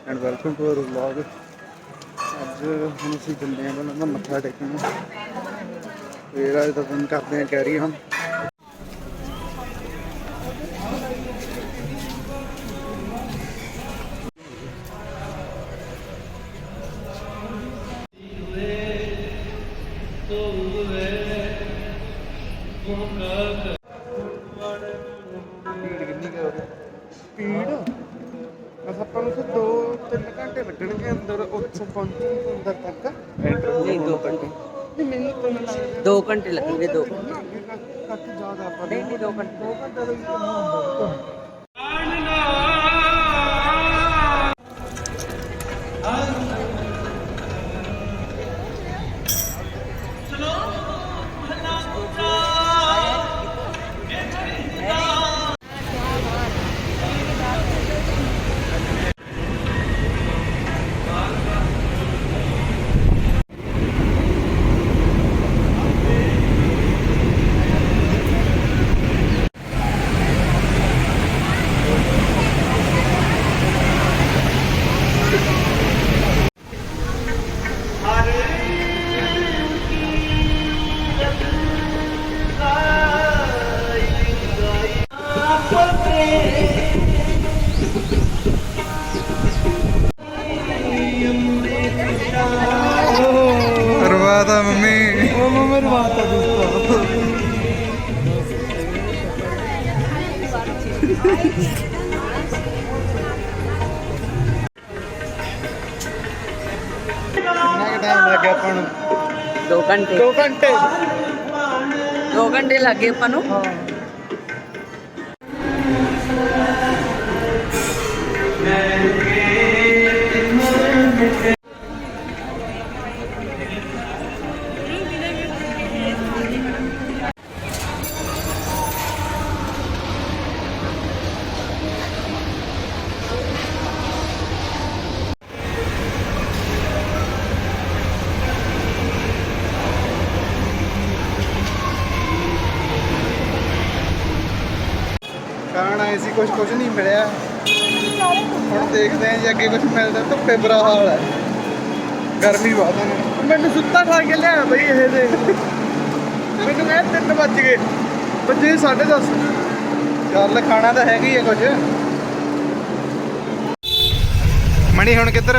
And welcome to our vlog. अज हम असीं चलदे हैं पहलां मत्था टेकण, फिर अज दा दिन करदे हैं कैरी हम। भीड़ बस अपन उसे 2-3 घंटे लगणगे अंदर उत्थे पहुंचण अंदर तक। नहीं 2 घंटे नहीं मैंने तो नहीं लगेगा 2 घंटे लगेंगे 2 काफी ज्यादा पर नहीं 2 घंटे 2 घंटे ਦਾ ਹੀ ਹੁੰਦਾ। रवाता मम्मी मम्मी रवाता दोस्तों। टाइम लग गया अपन 2 घंटे 2 घंटे 2 घंटे लग गए अपन हाँ। खाना आए सी कुछ नहीं मिलया। हम देखते हैं जी अगे कुछ मिलता। धुप्पे बुरा हाल है, गर्मी बहुत है। मैंने सुत्ता खा के लिया बई ये दे मैंने कहा 3 बज गए, बजे 10:30। चल खाना तो है ही है कुछ। मणि हुण किधर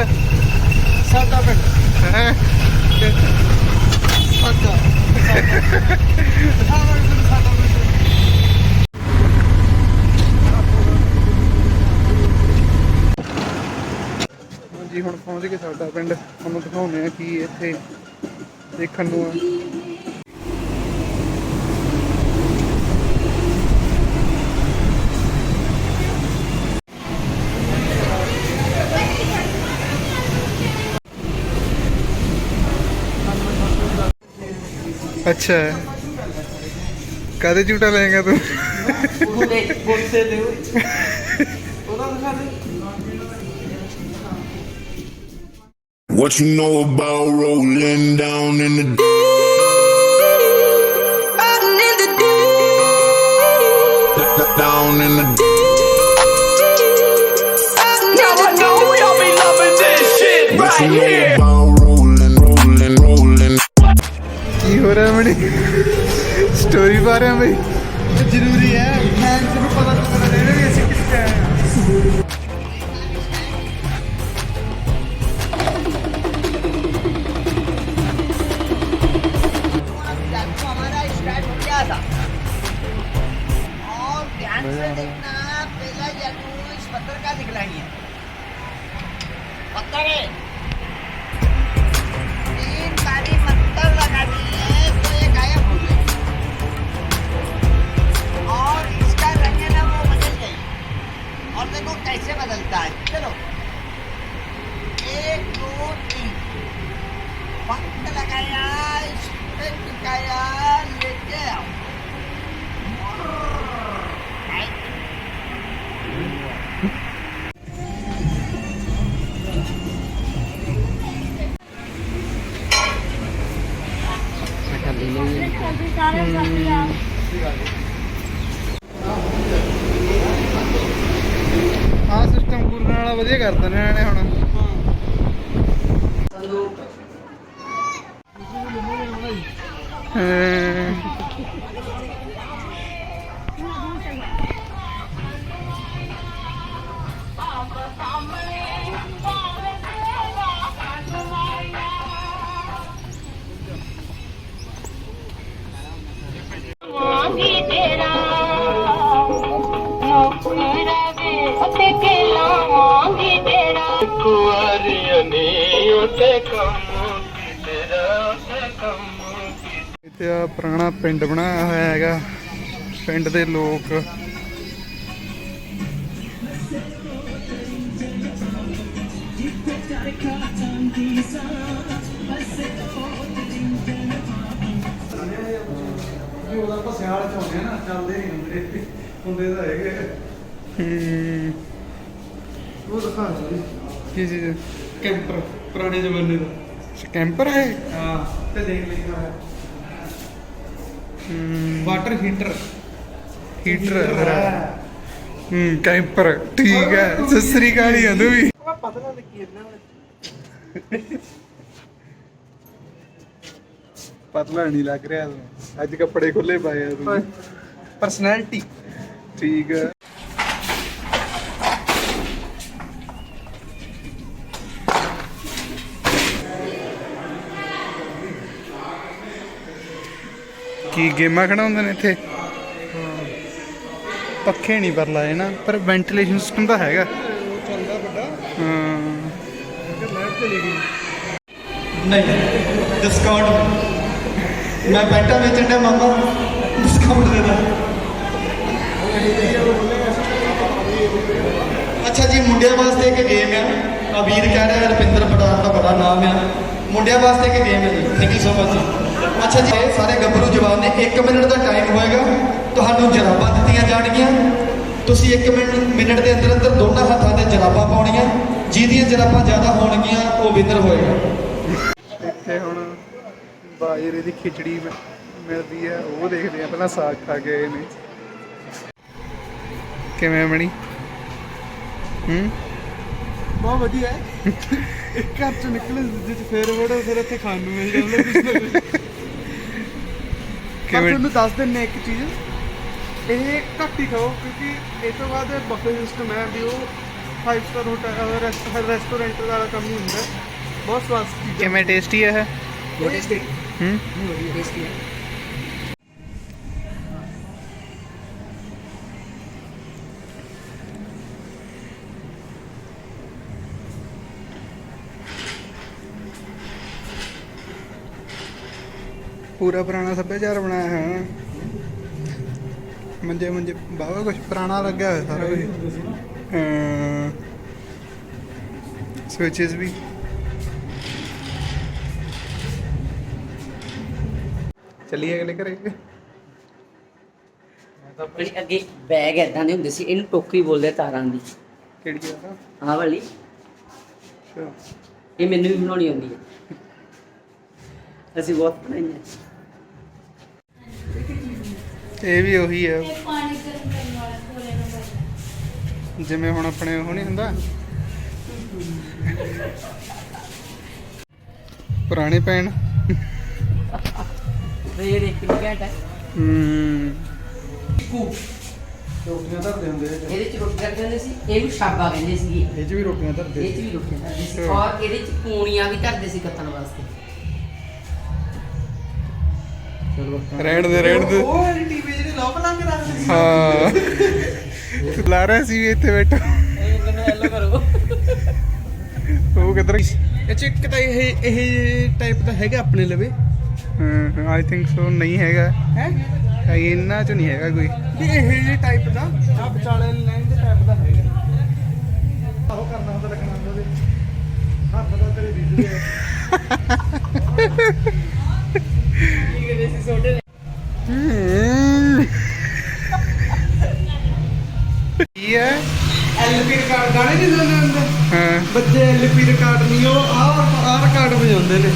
साडा पिंड है जी। हुण पहुंच गए साडा पिंड। तुहानूं दिखाउने आ कि इत्थे देखण नूं आ। अच्छा कदे झूठा लेगा तू? What you know about rolling down in the down in the Now I know y'all be loving this shit What right you know here. about rolling की हो रहा है मणि? स्टोरी पा रहे हैं भाई, जरूरी है फैंस को पता चलना चाहिए कि ऐसे किसका है। हमारा स्टार्ट हो गया था और ध्यान से देखना। पहला जादू इस पत्थर का दिखलानी है। पत्थर है 3 बारी पत्थर लगानी है तो ये गायब हो जाएगी और इसका रंग है ना वो बदल जाएगी। और देखो कैसे बदलता है। चलो 1 2 3 पत्थर लगाया, इस पे टिकाया, लेके आओ। हाँ सिस्टम कूलर वाला वधिया करता ने इन्होंने। हुण मांगी तेरा नौकरा वे उते के लावांगी तेरा कुआरियां नी उते कम की तेरा उते कम ਇੱਥੇ ਆ ਪੁਰਾਣਾ ਪਿੰਡ ਬਣਾਇਆ ਹੋਇਆ ਹੈਗਾ। ਪਿੰਡ ਦੇ ਲੋਕ ਉਹਦਾ ਆਪਾਂ ਸਿਆਲ ਚ ਆਉਂਦੇ ਨਾ, ਚੱਲਦੇ ਨਹੀਂ ਹੁੰਦੇ ਹੁੰਦੇ ਤਾਂ ਹੈਗੇ। ਉਹ ਦਿਖਾ ਕੀ ਚੀਜ਼? ਕੈਂਪਰ, ਪੁਰਾਣੇ ਜ਼ਮਾਨੇ ਦਾ ਕੈਂਪਰ ਹੈ। ਹਾਂ ਤੇ ਦੇਖ ਲਿਖਿਆ ਹੋਇਆ ਵਾਟਰ ਹੀਟਰ ਕੈਂਪਰ। ਠੀਕ ਹੈ, ਸਤਿ ਸ੍ਰੀ ਅਕਾਲ ਹੀ ਆਂਦੂ ਵੀ ਪਤਾ ਨਾ ਕੀ ਪਤਲਾ ਨਹੀਂ ਲੱਗ ਰਿਹਾ ਤੂੰ ਅੱਜ, ਕੱਪੜੇ ਖੁੱਲੇ ਪਾਏ ਆ ਤੂੰ। ਪਰਸਨੈਲਿਟੀ ਠੀਕ ਹੈ। ਕੀ ਗੇਮਾਂ ਖਿਡਾਉਂਦੇ ਨੇ ਇੱਥੇ? ਪੱਖੇ ਨਹੀਂ ਪਰ ਲਾਏ ਨਾ, ਪਰ ਵੈਂਟੀਲੇਸ਼ਨ ਸਿਸਟਮ ਤਾਂ ਹੈਗਾ। ਚੱਲਦਾ ਵੱਡਾ। ਹਾਂ ਲਾਈਟ ਚਲੀ ਗਈ। ਨਹੀਂ ਡਿਸਕਾਊਂਟ ਮੈਂ ਪੈਂਟਾਂ ਵੇਚਣ ਡਿਆ ਮਾਮਾ, ਡਿਸਕਾਊਂਟ ਦੇ ਦਾਂ। ਅੱਛਾ ਜੀ, ਮੁੰਡਿਆਂ ਵਾਸਤੇ ਇੱਕ ਗੇਮ ਆ। ਵੀਰ ਕਹਿ ਰਿਹਾ ਰੁਪਿੰਦਰ ਪਟਾਰ ਦਾ ਬੜਾ ਨਾਮ ਆ। ਮੁੰਡਿਆਂ ਵਾਸਤੇ ਇੱਕ ਗੇਮ ਹੈ ਜੀ। ਥੈਂਕ ਯੂ ਸੋ ਮਚ ਜੀ। ਅੱਛਾ ਜੀ, ਇਹ ਸਾਰੇ ਗੱਭਰੂ ਜਵਾਨ ਨੇ 1 ਮਿੰਟ ਦਾ ਟਾਈਮ ਹੋਏਗਾ। ਤੁਹਾਨੂੰ ਜਰਾਬਾਂ ਦਿੱਤੀਆਂ ਜਾਣਗੀਆਂ। ਤੁਸੀਂ 1 ਮਿੰਟ ਦੇ ਅੰਦਰ ਅੰਦਰ ਦੋਨਾਂ ਹੱਥਾਂ ਤੇ ਜਰਾਬਾਂ ਪਾਉਣੀਆਂ। ਜਿਹਦੀਆਂ ਜਰਾਬਾਂ ਜ਼ਿਆਦਾ ਹੋਣਗੀਆਂ ਉਹ ਵਿਨਰ ਹੋਏਗਾ। ਇੱਥੇ ਹੁਣ ਬਾਜਰੇ ਦੀ ਖਿਚੜੀ ਮਿਲਦੀ ਹੈ, ਉਹ ਦੇਖਦੇ ਆ। ਪਹਿਲਾਂ ਸਾਗ ਖਾ ਕੇ ਆਏ ਨੇ। ਕਿਵੇਂ ਬਣੀ? ਬਹੁਤ ਵਧੀਆ ਹੈ। ਇੱਕ ਘਰ ਚੋਂ ਨਿਕਲੇ ਦੂਜੇ ਚ ਫੇਰ ਵੜੋ, ਫਿਰ ਇੱਥੇ ਖਾਣ ਨੂੰ ਮਿਲ ਜਾਂਦਾ ਕੁਛ ਨਾ ਕੁਛ। ਤੁਹਾਨੂੰ ਦੱਸ ਦਿੰਨੇ ਇੱਕ ਚੀਜ਼, ਇਹ ਘੱਟ ਹੀ ਖਾਓ ਕਿਉਂਕਿ ਇਹ ਤੋਂ ਬਾਅਦ ਬਫੇ ਸਿਸਟਮ ਹੈ ਵੀ ਉਹ 5 ਸਟਾਰ ਹੋਟਲ ਰੈਸਟੋਰੈਂਟ ਵਾਲਾ ਕੰਮ ਹੀ ਹੁੰਦਾ। ਬਹੁਤ ਸਵਾਦ ਚੀਜ਼। ਕਿਵੇਂ ਟੇਸਟੀ ਹੈ ਇਹ? ਬਹੁਤ ਟੇਸਟੀ। ਵਧੀਆ ਟੇਸਟੀ ਹੈ। ਪੂਰਾ ਪੁਰਾਣਾ ਸੱਭਿਆਚਾਰ ਬਣਾਇਆ ਹੈ। ਮੰਜੇ ਬਾਵਾ ਕੁਛ ਪੁਰਾਣਾ ਲੱਗਿਆ ਹੋਇਆ ਸਾਰਾ ਕੁਝ। ਸਵਿਚਸ ਵੀ। ਚੱਲੀਏ ਅਗਲੇ ਘਰੇ। ਜਿਹੜੀ ਅੱਗੇ ਬੈਗ ਏਦਾਂ ਦੇ ਹੁੰਦੇ ਸੀ, ਇਹਨੂੰ ਟੋਕਰੀ ਬੋਲਦੇ ਤਾਰਾਂ ਦੀ। ਕਿਹੜੀ ਆ? ਆਹ ਵਾਲੀ। ਅੱਛਾ, ਇਹ ਮੈਨੂੰ ਵੀ ਬਣਾਉਣੀ ਆਉਂਦੀ ਹੈ। ਅਸੀਂ ਬਹੁਤ ਬਣਾਈਆਂ। ਇਹ ਵੀ ਉਹੀ ਹੈ ਜਿਵੇਂ ਹੁਣ ਆਪਣੇ ਉਹ ਨਹੀਂ ਹੁੰਦਾ ਪੁਰਾਣੇ ਪੈਣ। ਇਹ ਦੇਖ ਕਿੰਨੀ ਘੈਂਟ ਹੈ। ਰੋਟੀਆਂ ਧਰਦੇ ਹੁੰਦੇ ਇਹਦੇ ਚ ਰੋਟੀ ਕਰਦੇ ਹੁੰਦੇ ਸੀ। ਇਹਨੂੰ ਛਾਬਾ ਕਹਿੰਦੇ ਸੀਗੇ। ਇਹ ਚ ਵੀ ਰੋਟੀਆਂ ਧਰਦੇ। ਇਹ ਚ ਵੀ ਰੋਟੀਆਂ ਧਰਦੇ ਸੀ ਔਰ ਇਹਦੇ ਚ ਪੂਣੀਆਂ ਵੀ ਧਰਦੇ ਸੀ ਕੱਤਣ ਵਾਸਤੇ। ਰਹਿਣ ਦੇ ਉਹ ਵਾਲੀ ਟੀਵੀ ਜਿਹੜੇ ਲੋਕ ਲੰਘ ਰੱਖਦੇ ਸੀ। ਹਾਂ ਲਾ ਰਿਹਾ ਸੀ ਵੀ ਇੱਥੇ ਬੈਠਾ। ਮੈਨੂੰ ਹੈਲੋ ਕਰੋ। ਉਹ ਕਿੱਧਰ? ਇਹ ਚ ਇੱਕ ਤਾਂ ਇਹ ਟਾਈਪ ਦਾ ਹੈਗਾ ਆਪਣੇ ਲਵੇ। ਆਈ ਥਿੰਕ ਸੋ ਨਹੀਂ ਹੈਗਾ। ਹੈ ਇਹਨਾਂ ਚ ਨਹੀਂ ਹੈਗਾ ਕੋਈ ਵੀ ਇਹ ਜਿਹੇ ਟਾਈਪ ਦਾ। ਆ ਵਿਚਾਲੇ ਲਾਈਨ ਦੇ ਟਾਈਪ ਦਾ ਹੈਗਾ। ਆਹੋ ਕਰਨਾ ਹੁੰਦਾ, ਲੱਗਣਾ ਹੁੰਦਾ ਉਹਦੇ ਹੱਥ ਦਾ ਤੇਰੇ ਦਿਖਦੇ ਆ। ਕੀ ਕਹਿੰਦੇ ਸੀ ਛੋਟੇ ਕੀ ਹੈ? ਐਲਪੀ ਰਿਕਾਰਡ ਗਾਣੇ ਨਹੀਂ ਸੁਣਦੇ ਹੁੰਦੇ ਹਾਂ ਬੱਚੇ। ਐਲਪੀ ਰਿਕਾਰਡ ਨਹੀਂ, ਉਹ ਆਹ ਰਿਕਾਰਡ ਵਜਾਉਂਦੇ ਨੇ।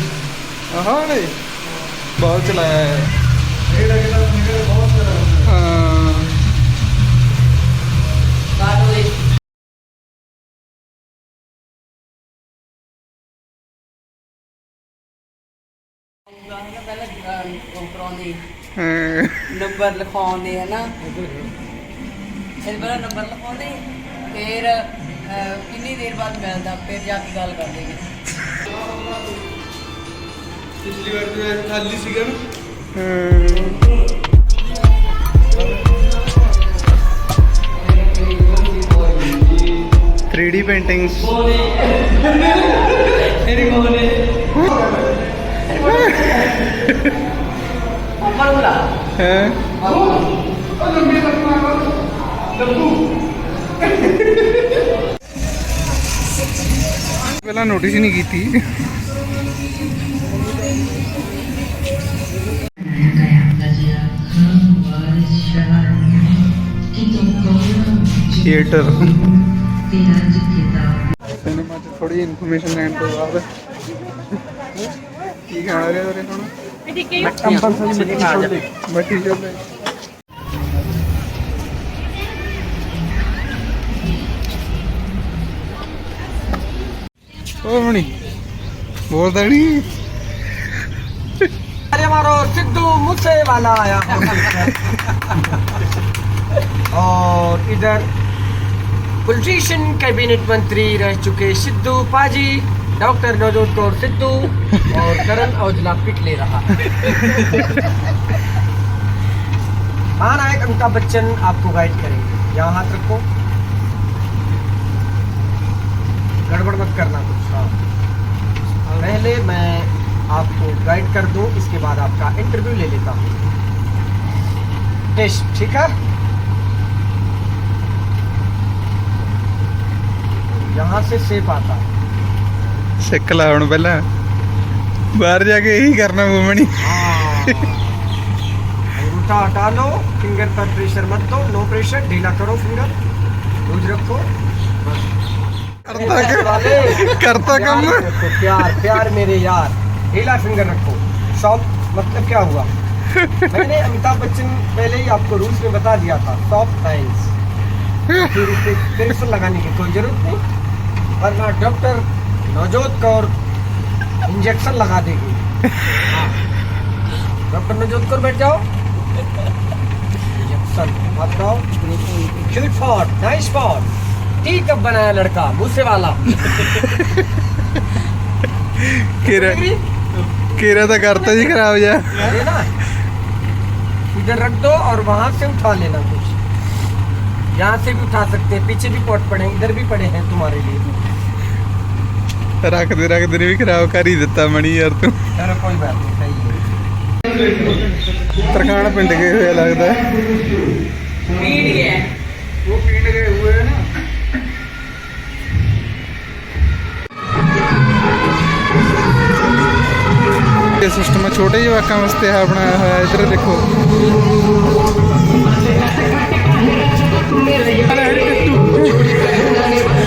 ਆਹ ਨੇ ਬਹੁਤ ਚਲਾਇਆ ਹੈ। ਜਿਹੜਾ ਨਿਕਲੇ ਬਹੁਤ ਸਾਰਾ। ਹਾਂ ਕਾਟੋ ਦੇ ਪਹਿਲਾਂ ਉਹ ਕਰਾਉਂਦੇ ਹਾਂ ਨੰਬਰ ਲਿਖਾਉਂਦੇ ਹੈ ਨਾ ਪਹਿਲਾਂ ਨੰਬਰ ਲਿਖਾਉਂਦੇ ਫਿਰ ਕਿੰਨੀ ਦੇਰ ਬਾਅਦ ਮਿਲਦਾ ਫਿਰ ਜਾ ਕੇ ਗੱਲ ਕਰਦੇ ਨੇ ਪਿਛਲੀ ਵਾਰ ਤੇ ਖਾਲੀ ਸੀਗਾ ਨਾ 3D paintings ਤੇਰੀ ਮੋਹਨੇ ਆਪਾਂ ਬੁਲਾ ਹੈ ਪਹਿਲਾਂ ਨੋਟਿਸ ਹੀ ਨਹੀਂ ਕੀਤੀ ਥੀਏਟਰ ਸਿਨੇਮਾ ਚ ਥੋੜੀ ਇਨਫੋਰਮੇਸ਼ਨ ਲੈਣ ਤੋਂ ਬਾਅਦ ਕੀ ਖਾ ਰਹੇ ਹੋ ਰੇ ਹੁਣ ਬੱਟੀ ਚੋਲੇ ओ मणि बोलता नहीं अरे मारो सिद्धू मुझसे वाला आया और इधर पोलिटिशियन कैबिनेट मंत्री रह चुके सिद्धू पाजी डॉक्टर नवजोत कौर सिद्धू और करण औजला पिट ले रहा महानायक अमिताभ बच्चन आपको गाइड करेंगे यहाँ हाथ रखो गड़बड़ मत करना कुछ पहले मैं आपको गाइड कर दूं इसके बाद आपका इंटरव्यू ले लेता हूँ टेस्ट ठीक है यहाँ से सेप आता है सिक ला हुण पहला बाहर जाके यही करना घूमनी अंगूठा हटा लो फिंगर पर प्रेशर मत दो नो प्रेशर ढीला करो फिंगर लूज रखो बस करता कम प्यार प्यार मेरे यार ढीला फिंगर रखो सॉफ्ट मतलब क्या हुआ मैंने अमिताभ बच्चन पहले ही आपको रूल्स में बता दिया था सॉफ्ट हैंड्स फिर इसे पेंसिल लगाने की कोई जरूरत नहीं वरना डॉक्टर नवजोत कौर इंजेक्शन लगा देगी डॉक्टर नवजोत कौर बैठ जाओ इंजेक्शन बताओ cute fought nice fought T कब बनाया लड़का मुझसे वाला केरा तो करता जी खराब जा है ना इधर रख दो और वहां से उठा लेना कुछ यहाँ से भी उठा सकते हैं पीछे भी पॉट पड़े हैं इधर भी पड़े हैं तुम्हारे लिए रख दे भी खराब कर ही देता मणि यार तू चलो कोई बात नहीं सही है तरखान पिंड गए हुए लगता है वो पिंड गए हुए है ना सिस्टम छोटे जवाकों वास्ते है बनाया हुआ है इधर देखो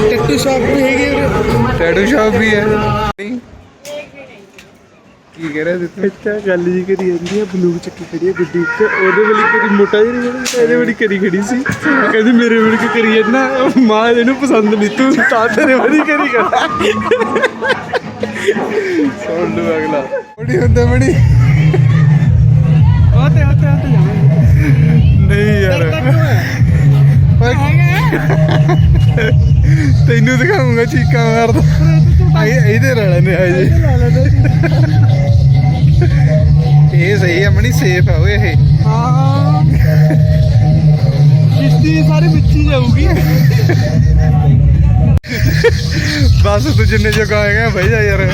टैटू शॉप भी है टैटू शॉप भी है की कह रहे थे ਇੱਥੇ ਗੱਲ ਜੀ ਕਰੀ ਜਾਂਦੀ ਹੈ ਬੰਦੂਕ ਚੱਕੀ ਖੜੀ ਹੈ ਗੱਡੀ ਉੱਤੇ ਉਹਦੇ ਵਾਲੀ ਕਰੀ ਮੋਟਾ ਜਿਹੀ ਜਿਹੜੀ ਇਹਦੇ ਵਾਲੀ ਕਰੀ ਖੜੀ ਸੀ ਕਹਿੰਦੀ ਮੇਰੇ ਵਾਲੀ ਕਿ ਕਰੀ ਜਾਂਦਾ ਮਾਂ ਇਹਨੂੰ ਪਸੰਦ ਨਹੀਂ ਤੂੰ ਤਾਂ ਤੇਰੇ ਵਾਲੀ ਕਰੀ ਖੜਾ ਸੁਣ ਲੂ ਅਗਲਾ ਬੜੀ ਹੁੰਦਾ ਬੜੀ ਹੋਤੇ ਜਾਵਾਂਗੇ ਨਹੀਂ ਯਾਰ ਤੈਨੂੰ ਦਿਖਾਉਂਗਾ ਚੀਕਾਂ ਮਾਰਦਾ ਇਹਦੇ ਰਲ ਨੇ ਆ ਜੀ ਇਹ ਸਹੀ ਹੈ ਮਣੀ ਸੇਫ ਹੈ ਓਏ ਇਹ ਹਾਂ ਕਿਸ਼ਤੀ ਸਾਰੀ ਵਿੱਚ ਹੀ ਜਾਊਗੀ ਬਸ ਤੂੰ ਜਿੰਨੇ ਜੋਗਾ ਹੋਏਗਾ ਬਹਿ ਜਾ ਯਾਰ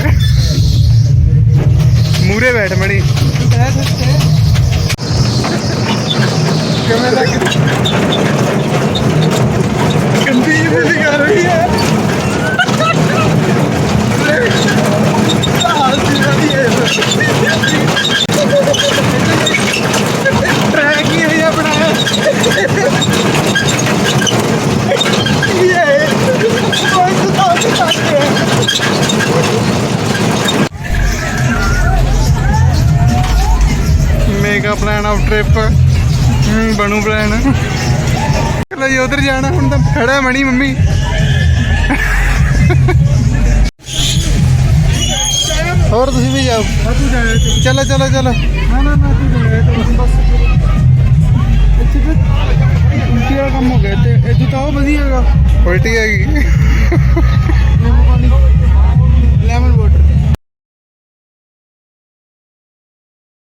ਮੂਰੇ ਬੈਠ ਮਣੀ ਕਿਵੇਂ ਲੱਗ ਗੰਦੀ ਜਿਹੀ ਕਰ ਰਹੀ ਹੈ ट्रैक ही है अपना मेगा प्लान ऑफ ट्रिप बनू प्लान चलो जी उधर जाना हम तो खड़ा मनी मम्मी ਹੋਰ ਤੁਸੀਂ ਵੀ ਜਾਓ ਤੂੰ ਜਾਇਆ ਤੇ ਚਲੋ ਚਲੋ ਚਲੋ ਨਾ ਤੂੰ ਜਾਇਆ ਤੇ ਬਸ ਇੱਥੇ ਤੇ ਉਲਟੀ ਵਾਲਾ ਕੰਮ ਹੋ ਗਿਆ ਤੇ ਇਦੋਂ ਤਾਂ ਉਹ ਵਧੀਆ ਹੈਗਾ ਉਲਟੀ ਹੈਗੀ ਨਿੰਬੂ ਪਾਣੀ ਲੈਮਨ ਵਾਟਰ